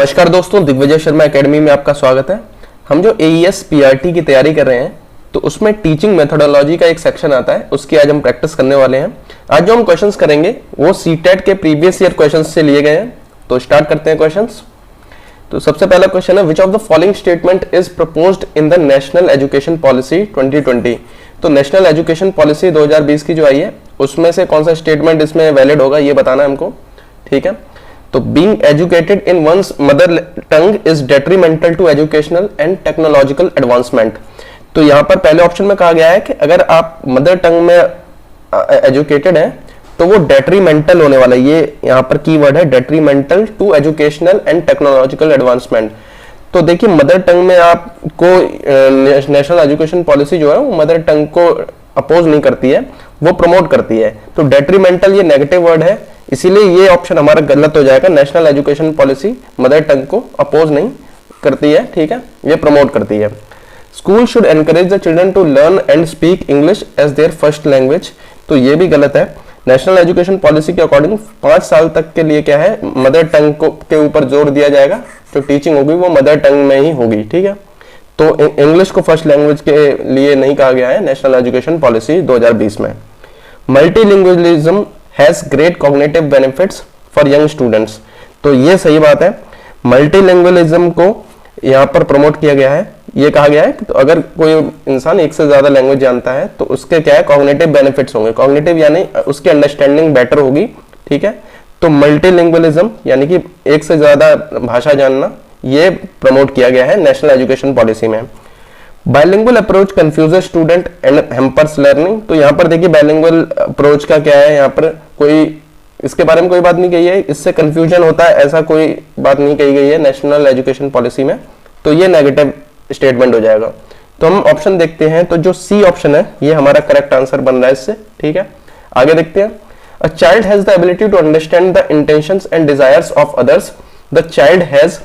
नमस्कार दोस्तों, दिग्विजय शर्मा एकेडमी में आपका स्वागत है। हम जो AES PRT की तैयारी कर रहे हैं तो उसमें टीचिंग मेथोडोलॉजी का एक सेक्शन आता है, उसकी आज हम प्रैक्टिस करने वाले हैं। आज जो हम क्वेश्चंस करेंगे वो CTET के प्रीवियस ईयर क्वेश्चंस से लिए गए हैं। तो स्टार्ट करते हैं क्वेश्चंस। तो सबसे पहला क्वेश्चन है, which of the following statement is proposed in the national education policy 2020। तो नेशनल एजुकेशन पॉलिसी 2020 की जो आई है उसमें से कौन सा स्टेटमेंट इसमें वैलिड होगा ये बताना है हमको। ठीक है, तो being educated in one's mother tongue is detrimental to educational and technological advancement. तो यहाँ पर पहले ऑप्शन में कहा गया है कि अगर आप मदर टंग में एजुकेटेड हैं तो वो डेट्रीमेंटल होने वाला है। ये यहाँ पर कीवर्ड है, detrimental to educational and technological advancement. तो देखिए, मदर टंग में आपको नेशनल एजुकेशन पॉलिसी जो है वो मदर टंग को अपोज नहीं करती है, वो प्रमोट करती है। तो डेट्रीमेंटल ये नेगेटिव वर्ड है, इसीलिए ये ऑप्शन हमारा गलत हो जाएगा। National education policy mother tongue को अपोज नहीं करती है, ठीक है, ये प्रमोट करती है। School should encourage the children to learn and speak English as their first language. तो ये भी गलत है। नेशनल एजुकेशन पॉलिसी के अकॉर्डिंग 5 साल तक के लिए क्या है, मदर टंग को के ऊपर जोर दिया जाएगा। जो टीचिंग होगी वो मदर टंग में ही होगी, ठीक है। तो इंग्लिश को फर्स्ट लैंग्वेज के लिए नहीं कहा गया है नेशनल एजुकेशन पॉलिसी 2020 में। Multilingualism has great cognitive benefits for young students. तो ये सही बात है, मल्टीलिंगुअलिज्म को यहाँ पर प्रमोट किया गया है। ये कहा गया है कि तो अगर कोई इंसान एक से ज्यादा लैंग्वेज जानता है तो उसके क्या है, कॉग्निटिव बेनिफिट्स होंगे। कॉग्निटिव यानी उसकी अंडरस्टैंडिंग बेटर होगी, ठीक है। तो मल्टीलिंगुअलिज्म यानी कि एक से ज्यादा भाषा जानना, ये प्रमोट किया गया है नेशनल एजुकेशन पॉलिसी में। Bilingual approach confuses student and hampers learning. तो यहाँ पर देखिए, बाइलिंगुअल अप्रोच का क्या है, यहाँ पर कोई इसके बारे में कोई बात नहीं कही है, इससे कंफ्यूजन होता है ऐसा कोई बात नहीं कही गई है नेशनल एजुकेशन पॉलिसी में। तो ये नेगेटिव स्टेटमेंट हो जाएगा। तो हम ऑप्शन देखते हैं, तो जो सी ऑप्शन है ये हमारा करेक्ट आंसर बन रहा है इससे, ठीक है। आगे देखते हैं, a child has the ability to understand the intentions and desires of others. The child has,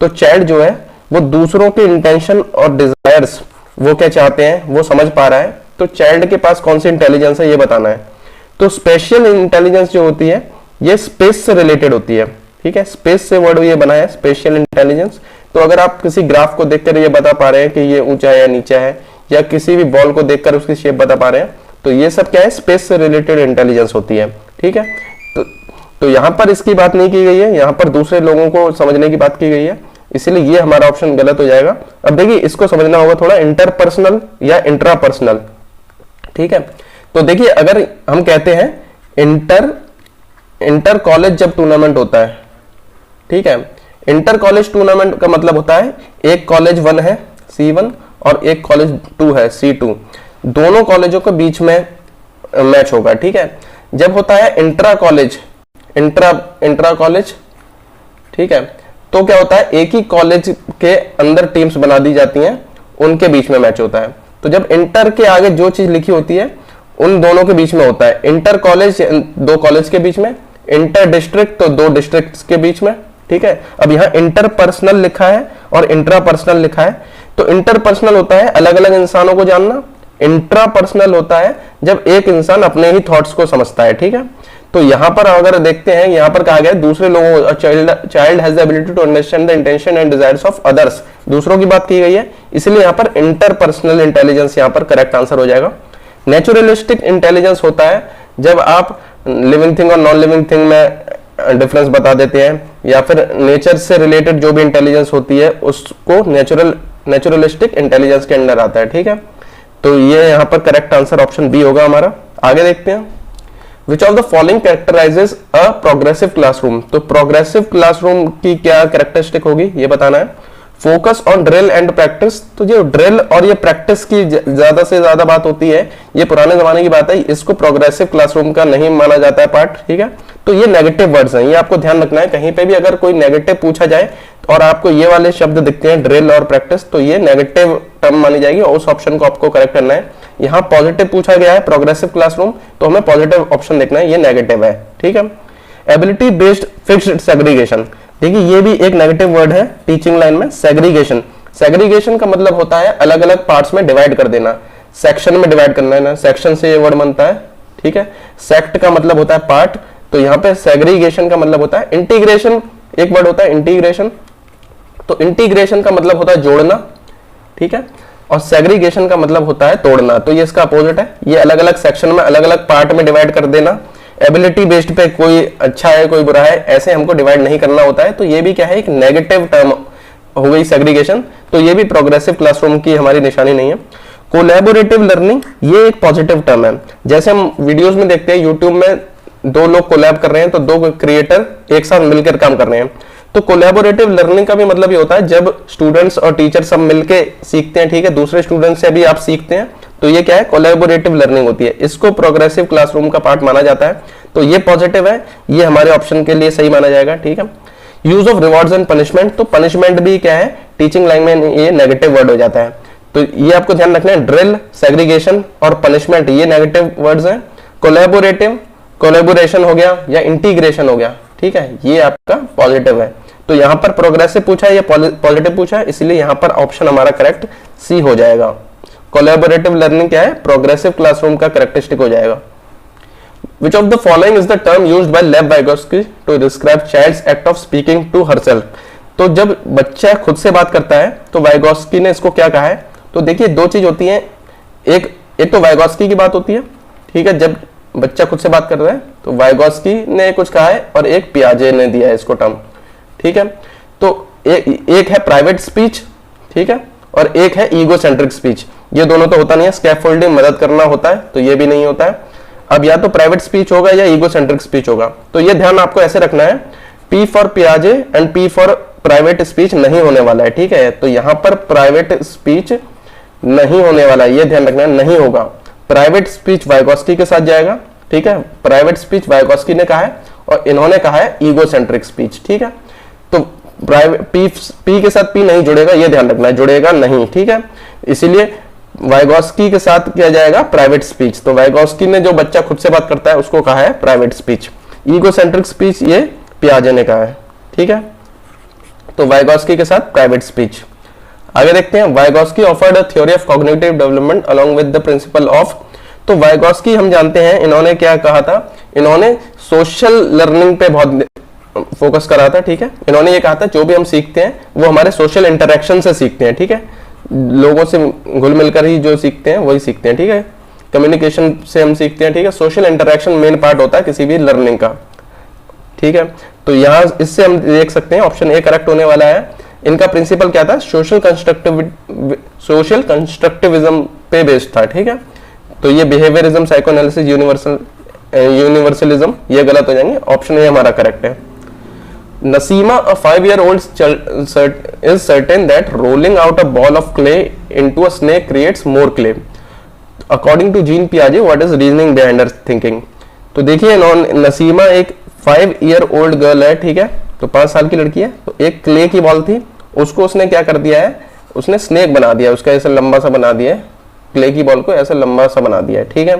तो चाइल्ड जो है वो दूसरों के इंटेंशन और डिजायर्स वो क्या चाहते हैं वो समझ पा रहा है। तो चाइल्ड के पास कौन सी इंटेलिजेंस है ये बताना है। तो स्पेशल इंटेलिजेंस जो होती है ये स्पेस से रिलेटेड होती है, ठीक है। स्पेस से वर्ड ये बना है, स्पेशल इंटेलिजेंस। तो अगर आप किसी ग्राफ को देखकर ये बता पा रहे हैं कि ये ऊंचा है या नीचा है, या किसी भी बॉल को देखकर उसकी शेप बता पा रहे हैं, तो ये सब क्या है, स्पेस से रिलेटेड इंटेलिजेंस होती है, ठीक है। तो यहाँ पर इसकी बात नहीं की गई है, यहाँ पर दूसरे लोगों को समझने की बात की गई है, इसीलिए ये हमारा ऑप्शन गलत हो जाएगा। अब देखिए, इसको समझना होगा थोड़ा, इंटरपर्सनल या इंट्रापर्सनल, ठीक है। तो देखिए, अगर हम कहते हैं इंटर कॉलेज जब टूर्नामेंट होता है, ठीक है, इंटर कॉलेज टूर्नामेंट का मतलब होता है एक कॉलेज 1 है C1 और एक कॉलेज 2 है C2, दोनों कॉलेजों के बीच में मैच होगा, ठीक है। जब होता है इंट्रा कॉलेज, इंट्रा कॉलेज, ठीक है, तो क्या होता है, एक ही कॉलेज के अंदर टीम्स बना दी जाती हैं, उनके बीच में मैच होता है। तो जब इंटर के आगे जो चीज लिखी होती है उन दोनों के बीच में होता है। इंटर कॉलेज 2 कॉलेज के बीच में, इंटर डिस्ट्रिक्ट तो 2 डिस्ट्रिक्ट के बीच में, ठीक है। अब यहाँ इंटर पर्सनल लिखा है और इंट्रा पर्सनल लिखा है। तो इंटर पर्सनल होता है अलग अलग इंसानों को जानना, इंट्रा पर्सनल होता है जब एक इंसान अपने ही थॉट्स को समझता है, ठीक है। तो यहाँ पर अगर देखते हैं, यहाँ पर कहा गया है दूसरे लोगों, child has the ability to understand the intention and desires of others, दूसरों की बात की गई है, इसलिए यहाँ पर इंटरपर्सनल इंटेलिजेंस यहाँ पर करेक्ट आंसर हो जाएगा। नेचुरलिस्टिक इंटेलिजेंस होता है जब आप लिविंग थिंग और नॉन लिविंग थिंग में डिफरेंस बता देते हैं, या फिर नेचर से रिलेटेड जो भी इंटेलिजेंस होती है उसको नेचुरलिस्टिक इंटेलिजेंस के अंडर आता है, ठीक है। तो ये यहाँ पर करेक्ट आंसर ऑप्शन बी होगा हमारा। आगे देखते हैं, which of the following कैरेक्टराइजेस a progressive classroom. तो प्रोग्रेसिव क्लासरूम की क्या कैरेक्टरिस्टिक होगी ये बताना है। Focus on drill and practice. तो जो ड्रिल और ये प्रैक्टिस की ज्यादा से ज्यादा बात होती है, ये पुराने जमाने की बात है, इसको प्रोग्रेसिव क्लासरूम का नहीं माना जाता है पार्ट, ठीक है। तो ये नेगेटिव वर्ड्स हैं, ये आपको ध्यान रखना है। कहीं पे भी अगर कोई नेगेटिव पूछा जाए और आपको ये वाले शब्द दिखते हैं ड्रिल और प्रैक्टिस, तो ये नेगेटिव टर्म मानी जाएगी और उस ऑप्शन को आपको करेक्ट करना है। यहाँ पॉजिटिव पूछा गया है प्रोग्रेसिव क्लासरूम, तो हमें पॉजिटिव ऑप्शन देखना है, ये नेगेटिव है, ठीक है। एबिलिटी बेस्ड फिक्स्ड सेग्रीगेशन, देखिए ये भी एक नेगेटिव वर्ड है टीचिंग लाइन में। सेग्रीगेशन, सेग्रीगेशन का मतलब होता है अलग अलग पार्ट्स में डिवाइड कर देना, सेक्शन में डिवाइड करना है ना, सेक्शन से ये वर्ड बनता है, ठीक है। सेक्ट का मतलब होता है पार्ट, तो यहाँ पे सेग्रीगेशन का मतलब होता है इंटीग्रेशन, एक वर्ड होता है इंटीग्रेशन, तो इंटीग्रेशन का मतलब होता है जोड़ना, ठीक है, और सेग्रीगेशन का मतलब होता है तोड़ना। तो ये इसका अपोजिट है। ये अलग अलग सेक्शन में अलग अलग पार्ट में डिवाइड कर देना, एबिलिटी बेस्ड पे कोई अच्छा है कोई बुरा है ऐसे हमको डिवाइड नहीं करना होता है। तो ये भी क्या है, एक नेगेटिव टर्म हो गई सेग्रीगेशन। तो ये भी प्रोग्रेसिव क्लासरूम की हमारी निशानी नहीं है। कोलैबोरेटिव लर्निंग ये एक पॉजिटिव टर्म है। जैसे हम वीडियोस में देखते हैं यूट्यूब में दो लोग कोलैब कर रहे हैं, तो दो क्रिएटर एक साथ मिलकर काम कर रहे हैं। तो कोलैबोरेटिव लर्निंग का भी मतलब ये होता है जब स्टूडेंट्स और टीचर सब मिलके सीखते हैं, ठीक है, दूसरे स्टूडेंट से भी आप सीखते हैं, तो ये क्या है, कोलैबोरेटिव लर्निंग होती है। इसको प्रोग्रेसिव क्लासरूम का पार्ट माना जाता है। तो ये पॉजिटिव है, ये हमारे ऑप्शन के लिए सही माना जाएगा, ठीक है। Use of rewards and punishment, तो पनिशमेंट भी क्या है, टीचिंग लाइन में ये नेगेटिव वर्ड हो जाता है। तो ये आपको ध्यान रखना है, ड्रिल, सेग्रीगेशन और पनिशमेंट ये नेगेटिव वर्ड्स हैं। कोलैबोरेटिव, कोलैबोरेशन हो गया या इंटीग्रेशन हो गया, ठीक है, ये आपका पॉजिटिव है। तो यहां पर प्रोग्रेसिव पूछा है या पॉजिटिव पूछा है, इसलिए यहां पर ऑप्शन हमारा करेक्ट सी हो जाएगा। कोलैबोरेटिव लर्निंग क्या है, प्रोग्रेसिव क्लासरूम का कैरेक्टरिस्टिक हो जाएगा। Which of the following is the term used by Lev Vygotsky to describe child's act of speaking to herself? तो जब बच्चा खुद से बात करता है तो वाइगोस्की ने इसको क्या कहा है, तो देखिए दो चीज होती है, एक तो वाइगोस्की की बात होती है, ठीक है, जब बच्चा खुद से बात कर रहा है तो वाइगोस्की ने कुछ कहा है और एक पियाजे ने दिया है इसको टर्म, ठीक है। तो एक है प्राइवेट स्पीच, ठीक है, और एक है ईगोसेंट्रिक स्पीच। ये दोनों तो होता नहीं है, स्कैफोल्डिंग मदद करना होता है, तो ये भी नहीं होता है। अब या तो प्राइवेट स्पीच होगा या ईगोसेंट्रिक स्पीच होगा। तो ये ध्यान आपको ऐसे रखना है, P फॉर पियाजे and P for private speech नहीं होने वाला है, ठीक है। तो यहां पर प्राइवेट स्पीच नहीं होने वाला है, ये ध्यान रखना है, नहीं होगा। प्राइवेट स्पीच वाइगोस्की के साथ जाएगा, ठीक है, प्राइवेट स्पीच वाइगोस्की ने कहा है और इन्होंने कहा है ईगोसेंट्रिक स्पीच, ठीक है। तो पी के साथ P नहीं जुड़ेगा, ये ध्यान रखना है, जुड़ेगा नहीं, ठीक है। इसीलिए वाइगोस्की के साथ किया जाएगा प्राइवेट स्पीच। तो वाइगोस्की ने जो बच्चा खुद से बात करता है उसको कहा है प्राइवेट स्पीच। ईगोसेंट्रिक स्पीच ये पियाजे ने कहा है, ठीक है। तो वाइगोस्की के साथ प्राइवेट स्पीच। आगे देखते हैं, Vygotsky offered a theory of cognitive development along with the principle of. तो वाइगोस्की हम जानते हैं इन्होंने क्या कहा था, इन्होंने सोशल लर्निंग पे बहुत फोकस करा था, ठीक है। इन्होंने ये कहा था जो भी हम सीखते हैं वो हमारे सोशल इंटरेक्शन से सीखते हैं, ठीक है, लोगों से घुल मिलकर ही जो सीखते हैं वही सीखते हैं, ठीक है, कम्युनिकेशन से हम सीखते हैं, ठीक है। सोशल इंटरेक्शन मेन पार्ट होता है किसी भी लर्निंग का, ठीक है। तो यहाँ इससे हम देख सकते हैं ऑप्शन ए करेक्ट होने वाला है। इनका प्रिंसिपल क्या था, सोशल कंस्ट्रक्टिविज्म पे बेस्ड था, ठीक है। तो ये बिहेवियरिज्म, साइकोएनालिसिस, यूनिवर्सलिज्म ये गलत हो जाएंगे, ऑप्शन ए हमारा करेक्ट है। Nasima, a 5-year-old is certain that rolling out a ball of clay into a snake creates more clay. According to Jean Piaget, what is reasoning behind her thinking? तो देखिए नसीमा एक 5-year-old girl है, ठीक है, तो 5 साल की लड़की है। तो एक क्ले की बॉल थी, उसको उसने क्या कर दिया है, उसने स्नेक बना दिया, उसका ऐसा लंबा सा बना दिया है, क्ले की बॉल को ऐसा लंबा सा बना दिया है, ठीक है।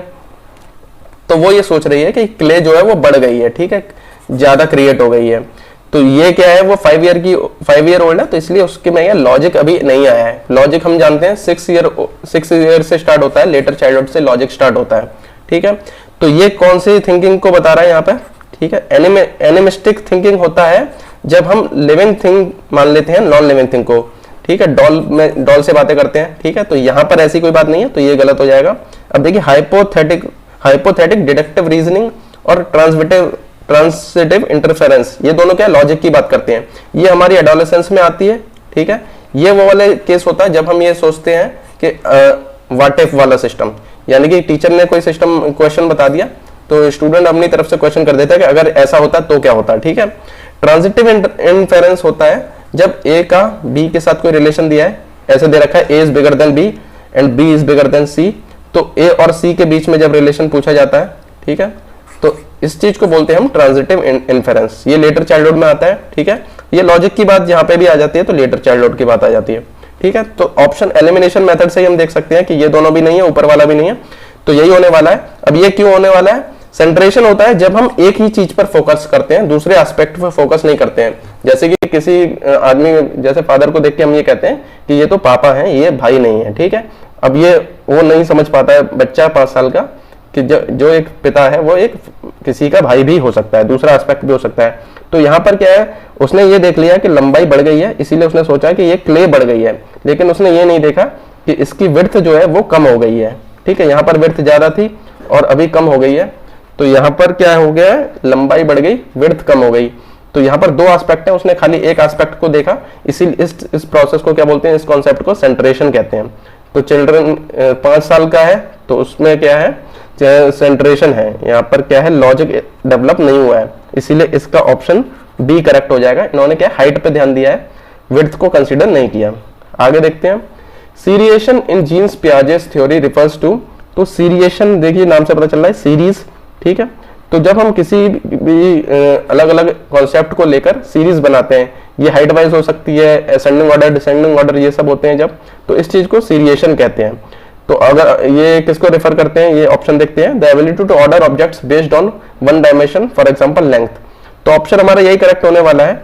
तो वो ये सोच रही है कि क्ले जो है वो बढ़ गई है, ठीक है, ज्यादा क्रिएट हो गई है। तो ये क्या है, वो 5 ईयर ओल्ड है, तो इसलिए उसके में लॉजिक अभी नहीं आया है। लॉजिक हम जानते हैं 6 ईयर से स्टार्ट होता है, लेटर चाइल्डहुड से लॉजिक स्टार्ट होता है, ठीक है। तो ये कौन सी थिंकिंग को बता रहा है यहाँ पे, ठीक है, एनिमिस्टिक थिंकिंग होता है जब हम लिविंग थिंग मान लेते हैं नॉन लिविंग थिंग को, ठीक है, डॉल से बातें करते हैं, ठीक है। तो यहाँ पर ऐसी कोई बात नहीं है, तो ये गलत हो जाएगा। अब देखिए हाइपोथेटिक डिडक्टिव रीजनिंग और ट्रांसिटिव इंटरफेरेंस, ये दोनों क्या लॉजिक की बात करते हैं, ये हमारी एडोलेसेंस में आती है, ठीक है। ये वो वाले केस होता है जब हम ये सोचते हैं कि व्हाट इफ वाला सिस्टम, यानी कि टीचर ने कोई सिस्टम क्वेश्चन बता दिया तो स्टूडेंट अपनी तरफ से क्वेश्चन कर देता है कि अगर ऐसा होता तो क्या होता, ठीक है। ट्रांजिटिव इंफेरेंस होता है जब ए का बी के साथ कोई रिलेशन दिया है, ऐसे दे रखा है A is bigger than B and B is bigger than C, तो ए और सी के बीच में जब रिलेशन पूछा जाता है, ठीक है, तो इस चीज को बोलते हैं हम ट्रांजिटिव इन्फेरेंस। ये लेटर चाइल्डहुड में आता है, ठीक है। ये लॉजिक की बात जहां पे भी आ जाती है तो लेटर चाइल्डहुड की बात आ जाती है, ठीक है। तो ऑप्शन एलिमिनेशन मेथड से ही हम देख सकते हैं कि ये दोनों भी नहीं है, ऊपर वाला भी नहीं है, तो यही होने वाला है। अब ये क्यों होने वाला है, सेंट्रेशन होता है जब हम एक ही चीज पर फोकस करते हैं, दूसरे एस्पेक्ट पर फोकस नहीं करते हैं। जैसे कि किसी आदमी, जैसे फादर को देख के हम ये कहते हैं कि ये तो पापा हैं, ये भाई नहीं है, ठीक है। अब ये वो नहीं समझ पाता है बच्चा 5 साल का कि जो एक पिता है वो एक किसी का भाई भी हो सकता है, दूसरा एस्पेक्ट भी हो सकता है। तो यहाँ पर क्या है, उसने ये देख लिया कि लंबाई बढ़ गई है, इसीलिए उसने सोचा कि ये क्ले बढ़ गई है, लेकिन उसने ये नहीं देखा कि इसकी विड्थ जो है वो कम हो गई है। ठीक है, यहाँ पर विड्थ ज्यादा थी और अभी कम हो गई है, तो यहाँ पर क्या हो गया है, लंबाई बढ़ गई, विड्थ कम हो गई। तो यहाँ पर दो एस्पेक्ट है, उसने खाली एक एस्पेक्ट को देखा, इसीलिए इस प्रोसेस को क्या बोलते हैं, इस कॉन्सेप्ट को सेंट्रेशन कहते हैं। तो चिल्ड्रन 5 साल का है तो उसमें क्या है, सेंट्रेशन है, यहाँ पर क्या है, लॉजिक डेवलप नहीं हुआ है, इसीलिए इसका ऑप्शन बी करेक्ट हो जाएगा। इन्होंने क्या हाइट पे ध्यान दिया है, विड्थ को कंसीडर नहीं किया। आगे देखते हैं, seriation in Jean's Piaget's theory refers to. तो सीरिएशन देखिए नाम से पता चल रहा है सीरीज। ठीक है, तो जब हम किसी भी अलग अलग कॉन्सेप्ट को लेकर सीरीज बनाते हैं, ये हाइट वाइज हो सकती है, असेंडिंग ऑर्डर, डिसेंडिंग ऑर्डर, ये सब होते हैं जब, तो इस चीज को सीरिएशन कहते हैं। तो अगर ये किसको रेफर करते हैं, ये ऑप्शन देखते हैं, the ability to order objects based on one dimension, for example length. तो ऑप्शन हमारा यही करेक्ट होने वाला है,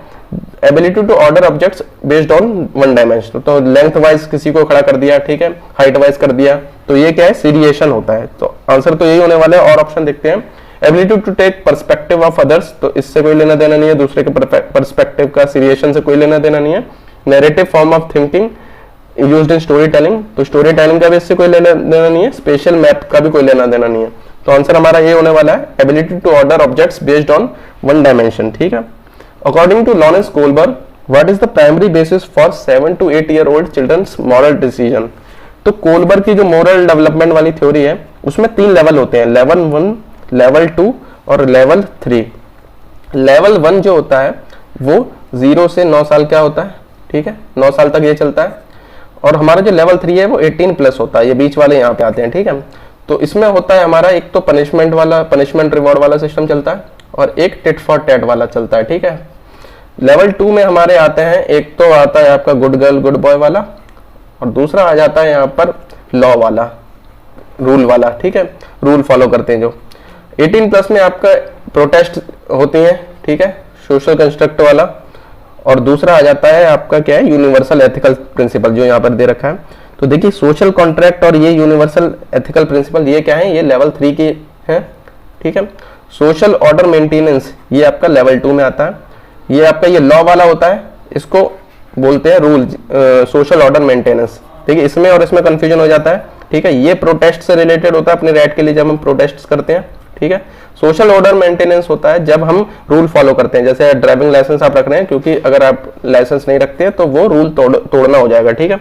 ability to order objects based on one dimension. तो लेंथ वाइज किसी को खड़ा कर दिया, ठीक है, हाइट वाइज कर दिया, तो ये क्या है, सीरिएशन होता है। तो आंसर तो यही होने वाला है। और ऑप्शन देखते हैं, ability to take perspective of others, तो इससे कोई लेना देना नहीं है, दूसरे के पर्सपेक्टिव का सीरिएशन से कोई लेना देना नहीं है। Narrative form of thinking used in story telling, तो स्टोरी टेलिंग का भी इससे कोई लेना देना नहीं है, स्पेशल मैप का भी कोई लेना देना नहीं है। तो आंसर हमारा ये होने वाला है, ability to order objects based on one dimension. ठीक है, according to Lawrence Kohlberg, what is the primary basis for 7 to 8 year old children's moral decision. तो कोलबर्ग की जो मोरल डेवलपमेंट वाली थ्योरी है, उसमें 3 लेवल होते हैं, लेवल 1, लेवल 2 और लेवल 3। लेवल 1 जो होता है वो 0 से 9 साल का होता है। ठीक है, 9 साल तक ये चलता है। और हमारा जो लेवल 3 है वो 18 प्लस होता है, ये बीच वाले यहाँ पे आते हैं। ठीक है, तो इसमें होता है हमारा एक तो पनिशमेंट वाला, पनिशमेंट रिवॉर्ड वाला सिस्टम चलता है, और एक टिट फॉर टैट वाला चलता है। ठीक है, लेवल 2 में हमारे आते हैं, एक तो आता है आपका गुड गर्ल गुड बॉय वाला, और दूसरा आ जाता है यहाँ पर लॉ वाला, रूल वाला। ठीक है, रूल फॉलो करते हैं जो। 18 प्लस में आपका प्रोटेस्ट होती है, ठीक है, सोशल कंस्ट्रक्ट वाला, और दूसरा आ जाता है आपका क्या है, यूनिवर्सल एथिकल प्रिंसिपल, जो यहाँ पर दे रखा है। तो देखिए सोशल कॉन्ट्रैक्ट और ये यूनिवर्सल एथिकल प्रिंसिपल, ये क्या है, ये लेवल 3 की है। ठीक है, सोशल ऑर्डर मेंटेनेंस ये आपका लेवल 2 में आता है। ये आपका ये लॉ वाला होता है, इसको बोलते हैं रूल, सोशल ऑर्डर मेंटेनेंस। ठीक है, इसमें और इसमें कंफ्यूजन हो जाता है। ठीक है, ये प्रोटेस्ट से रिलेटेड होता है, अपने राइट के लिए जब हम प्रोटेस्ट करते हैं। ठीक है, सोशल ऑर्डर मेंटेनेंस होता है जब हम रूल फॉलो करते हैं, जैसे ड्राइविंग लाइसेंस आप रख रहे हैं, क्योंकि अगर आप लाइसेंस नहीं रखते हैं तो वो रूल तोड़ना हो जाएगा। ठीक है,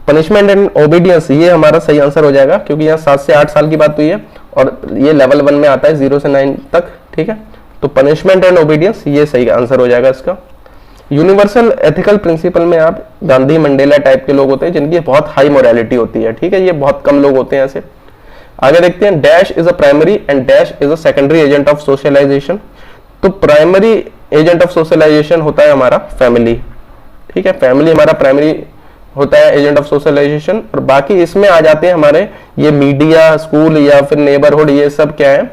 पनिशमेंट एंड ओबीडियंस ये हमारा सही आंसर हो जाएगा, क्योंकि यहाँ 7 से 8 साल की बात हुई है, और ये लेवल 1 में आता है 0 से 9 तक। ठीक है, तो पनिशमेंट एंड ओबीडियंस ये सही आंसर हो जाएगा इसका। यूनिवर्सल एथिकल प्रिंसिपल में आप गांधी मंडेला टाइप के लोग होते हैं, जिनकी बहुत हाई मोरालिटी होती है। ठीक है, ये बहुत कम लोग होते हैं ऐसे। आगे देखते हैं, dash is a primary and dash is a secondary agent of socialization. तो प्राइमरी एजेंट ऑफ सोशलाइजेशन होता है हमारा फैमिली। ठीक है, फैमिली हमारा प्राइमरी होता है एजेंट ऑफ सोशलाइजेशन, और बाकी इसमें आ जाते हैं हमारे ये मीडिया, स्कूल या फिर नेबरहुड, ये सब क्या है,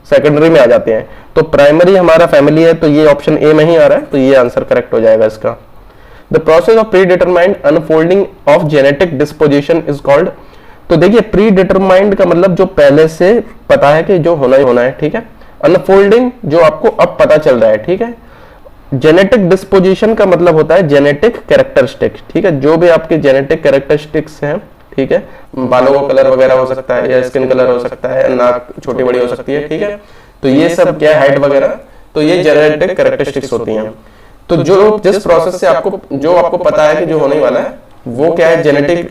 सेकेंडरी में आ जाते हैं। तो प्राइमरी हमारा फैमिली है, तो ये ऑप्शन ए में ही आ रहा है, तो ये आंसर करेक्ट हो जाएगा इसका। The process of pre determined unfolding of genetic disposition is called. तो देखिए प्री डिटरमाइंड का मतलब जो पहले से पता है कि जो होना ही होना है। ठीक है, अनफोल्डिंग जो आपको अब पता चल रहा है। ठीक है, जेनेटिक डिस्पोजिशन का मतलब होता है जेनेटिक कैरेक्टरिस्टिक्स। ठीक है, जो भी आपके जेनेटिक कैरेक्टरिस्टिक्स हैं, ठीक है, बालों का कलर वगैरह हो सकता है, या स्किन कलर हो सकता है, नाक छोटी बड़ी हो सकती है। ठीक है, तो ये सब क्या है, हाइट वगैरह, तो ये जेनेटिक कैरेक्टरिस्टिक्स होती हैं। तो जो जिस प्रोसेस से आपको पता है कि जो होने वाला है, वो क्या है, जेनेटिक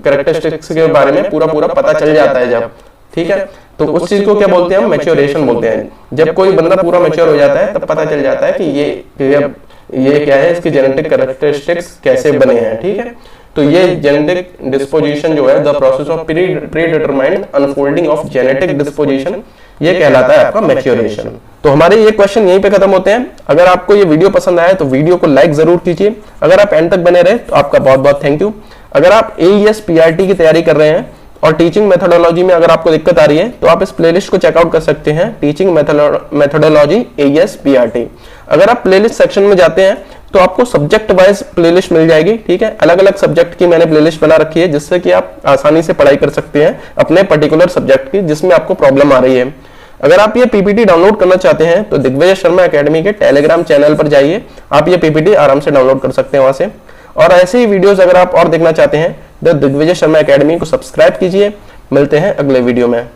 कैरेक्टरिस्टिक्स के बारे में पूरा पता चल जाता है जब। ठीक है, तो उस चीज को क्या बोलते हैं हम, मैच्योरेशन बोलते हैं। जब कोई बंदा पूरा मैच्योर हो जाता है तब पता चल जाता है कि ये क्या है, इसकी जेनेटिक कैरेक्टरिस्टिक्स कैसे बने हैं। ठीक है, तो ये जेनेटिक डिस्पोजिशन जो है, the process of pre determined unfolding of genetic disposition, ये कहलाता है आपका मैच्योरेशन। तो हमारे ये क्वेश्चन यहीं पे खत्म होते हैं। अगर आपको ये वीडियो पसंद आया तो वीडियो को लाइक जरूर कीजिए। अगर आप एंड तक बने रहे तो आपका बहुत बहुत थैंक यू। अगर आप AES PRT की तैयारी कर रहे हैं और टीचिंग मेथोडोलॉजी में अगर आपको दिक्कत आ रही है, तो आप इस प्लेलिस्ट को चेकआउट कर सकते हैं, टीचिंग मेथोडोलॉजी AES PRT। अगर आप प्लेलिस्ट सेक्शन में जाते हैं तो आपको सब्जेक्ट वाइज प्लेलिस्ट मिल जाएगी। ठीक है, अलग अलग सब्जेक्ट की मैंने प्लेलिस्ट बना रखी है, जिससे कि आप आसानी से पढ़ाई कर सकते हैं अपने पर्टिकुलर सब्जेक्ट की जिसमें आपको प्रॉब्लम आ रही है। अगर आप ये पीपीटी डाउनलोड करना चाहते हैं तो दिग्विजय शर्मा एकेडमी के टेलीग्राम चैनल पर जाइए, आप ये पीपीटी आराम से डाउनलोड कर सकते हैं वहां से। और ऐसे ही वीडियोस अगर आप और देखना चाहते हैं तो दिग्विजय शर्मा एकेडमी को सब्सक्राइब कीजिए। मिलते हैं अगले वीडियो में।